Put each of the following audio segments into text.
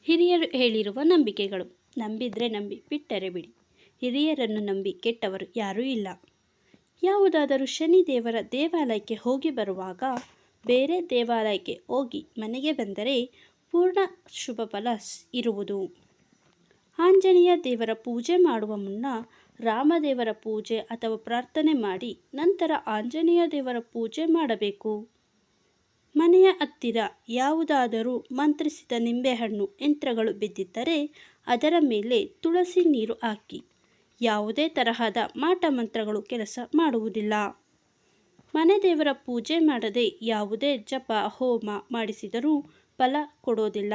ಹಿರಿಯರು ಹೇಳಿರುವ ನಂಬಿಕೆಗಳು. ನಂಬಿದರೆ ನಂಬಿ, ಬಿಟ್ಟರೆ ಬಿಡಿ. ಹಿರಿಯರನ್ನು ನಂಬಿ ಕೆಟ್ಟವರು ಯಾರೂ ಇಲ್ಲ. ಯಾವುದಾದರೂ ಶನಿ ದೇವರ ದೇವಾಲಯಕ್ಕೆ ಹೋಗಿ ಬರುವಾಗ ಬೇರೆ ದೇವಾಲಯಕ್ಕೆ ಹೋಗಿ ಮನೆಗೆ ಬಂದರೆ ಪೂರ್ಣ ಶುಭ ಫಲ ಇರುವುದು. ಆಂಜನೇಯ ದೇವರ ಪೂಜೆ ಮಾಡುವ ಮುನ್ನ ರಾಮದೇವರ ಪೂಜೆ ಅಥವಾ ಪ್ರಾರ್ಥನೆ ಮಾಡಿ ನಂತರ ಆಂಜನೇಯ ದೇವರ ಪೂಜೆ ಮಾಡಬೇಕು. ಮನೆಯ ಹತ್ತಿರ ಯಾವುದಾದರೂ ಮಂತ್ರಿಸಿದ ನಿಂಬೆಹಣ್ಣು ಯಂತ್ರಗಳು ಬಿದ್ದಿದ್ದರೆ ಅದರ ಮೇಲೆ ತುಳಸಿ ನೀರು ಹಾಕಿ. ಯಾವುದೇ ತರಹದ ಮಾಟ ಮಂತ್ರಗಳು ಕೆಲಸ ಮಾಡುವುದಿಲ್ಲ. ಮನೆ ದೇವರ ಪೂಜೆ ಮಾಡದೆ ಯಾವುದೇ ಜಪ ಹೋಮ ಮಾಡಿಸಿದರೂ ಫಲ ಕೊಡೋದಿಲ್ಲ.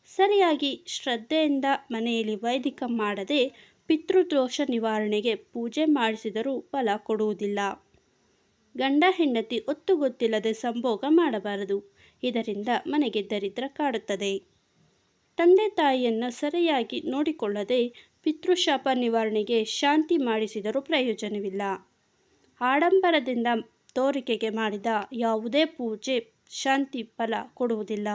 ಸರಿಯಾಗಿ ಶ್ರದ್ಧೆಯಿಂದ ಮನೆಯಲ್ಲಿ ವೈದಿಕ ಮಾಡದೆ ಪಿತೃದೋಷ ನಿವಾರಣೆಗೆ ಪೂಜೆ ಮಾಡಿಸಿದರೂ ಫಲ ಕೊಡುವುದಿಲ್ಲ. ಗಂಡ ಹೆಂಡತಿ ಒತ್ತು ಗೊತ್ತಿಲ್ಲದೆ ಸಂಭೋಗ ಮಾಡಬಾರದು. ಇದರಿಂದ ಮನೆಗೆ ದರಿದ್ರ ಕಾಡುತ್ತದೆ. ತಂದೆ ತಾಯಿಯನ್ನು ಸರಿಯಾಗಿ ನೋಡಿಕೊಳ್ಳದೆ ಪಿತೃಶಾಪ ನಿವಾರಣೆಗೆ ಶಾಂತಿ ಮಾಡಿಸಿದರೂ ಪ್ರಯೋಜನವಿಲ್ಲ. ಆಡಂಬರದಿಂದ ತೋರಿಕೆಗೆ ಮಾಡಿದ ಯಾವುದೇ ಪೂಜೆ ಶಾಂತಿ ಫಲ ಕೊಡುವುದಿಲ್ಲ.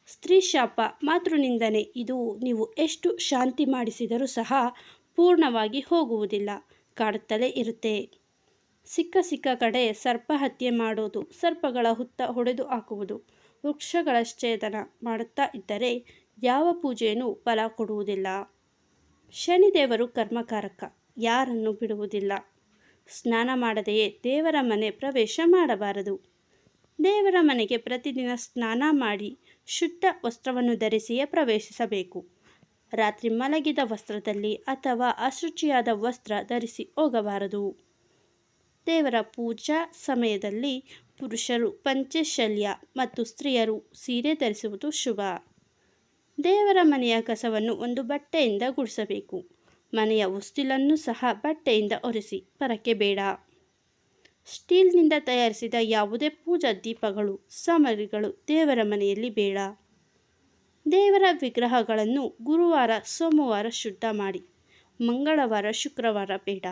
ಸ್ತ್ರೀ ಶಾಪ, ಮಾತೃನಿಂದನೆ ಇದು ನೀವು ಎಷ್ಟು ಶಾಂತಿ ಮಾಡಿಸಿದರೂ ಸಹ ಪೂರ್ಣವಾಗಿ ಹೋಗುವುದಿಲ್ಲ, ಕಾಡುತ್ತಲೇ ಇರುತ್ತೆ. ಸಿಕ್ಕ ಕಡೆ ಸರ್ಪ ಹತ್ಯೆ ಮಾಡೋದು, ಸರ್ಪಗಳ ಹುತ್ತ ಹೊಡೆದು ಹಾಕುವುದು, ವೃಕ್ಷಗಳ ಛೇದನ ಮಾಡುತ್ತಾ ಇದ್ದರೆ ಯಾವ ಪೂಜೆಯೂ ಫಲ ಕೊಡುವುದಿಲ್ಲ. ಶನಿದೇವರು ಕರ್ಮಕಾರಕ, ಯಾರನ್ನು ಬಿಡುವುದಿಲ್ಲ. ಸ್ನಾನ ಮಾಡದೆಯೇ ದೇವರ ಮನೆ ಪ್ರವೇಶ ಮಾಡಬಾರದು. ದೇವರ ಮನೆಗೆ ಪ್ರತಿದಿನ ಸ್ನಾನ ಮಾಡಿ ಶುದ್ಧ ವಸ್ತ್ರವನ್ನು ಧರಿಸಿಯೇ ಪ್ರವೇಶಿಸಬೇಕು. ರಾತ್ರಿ ಮಲಗಿದ ವಸ್ತ್ರದಲ್ಲಿ ಅಥವಾ ಅಶುಚಿಯಾದ ವಸ್ತ್ರ ಧರಿಸಿ ಹೋಗಬಾರದು. ದೇವರ ಪೂಜಾ ಸಮಯದಲ್ಲಿ ಪುರುಷರು ಪಂಚೆ ಶಲ್ಯ ಮತ್ತು ಸ್ತ್ರೀಯರು ಸೀರೆ ಧರಿಸುವುದು ಶುಭ. ದೇವರ ಮನೆಯ ಕಸವನ್ನು ಒಂದು ಬಟ್ಟೆಯಿಂದ ಗುಡಿಸಬೇಕು. ಮನೆಯ ಹೊಸ್ತಿಲನ್ನು ಸಹ ಬಟ್ಟೆಯಿಂದ ಒರೆಸಿ, ಪರಕೆ ಬೇಡ. ಸ್ಟೀಲ್ನಿಂದ ತಯಾರಿಸಿದ ಯಾವುದೇ ಪೂಜಾ ದೀಪಗಳು ಸಾಮಗ್ರಿಗಳು ದೇವರ ಮನೆಯಲ್ಲಿ ಬೇಡ. ದೇವರ ವಿಗ್ರಹಗಳನ್ನು ಗುರುವಾರ ಸೋಮವಾರ ಶುದ್ಧ ಮಾಡಿ, ಮಂಗಳವಾರ ಶುಕ್ರವಾರ ಬೇಡ.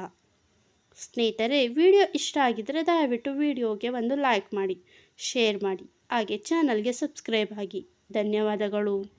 ಸ್ನೇಹಿತರೆ, ವಿಡಿಯೋ ಇಷ್ಟ ಆಗಿದ್ದರೆ ದಯವಿಟ್ಟು ವಿಡಿಯೋಗೆ ಒಂದು ಲೈಕ್ ಮಾಡಿ, ಶೇರ್ ಮಾಡಿ, ಹಾಗೆ ಚಾನಲ್ಗೆ ಸಬ್ಸ್ಕ್ರೈಬ್ ಆಗಿ. ಧನ್ಯವಾದಗಳು.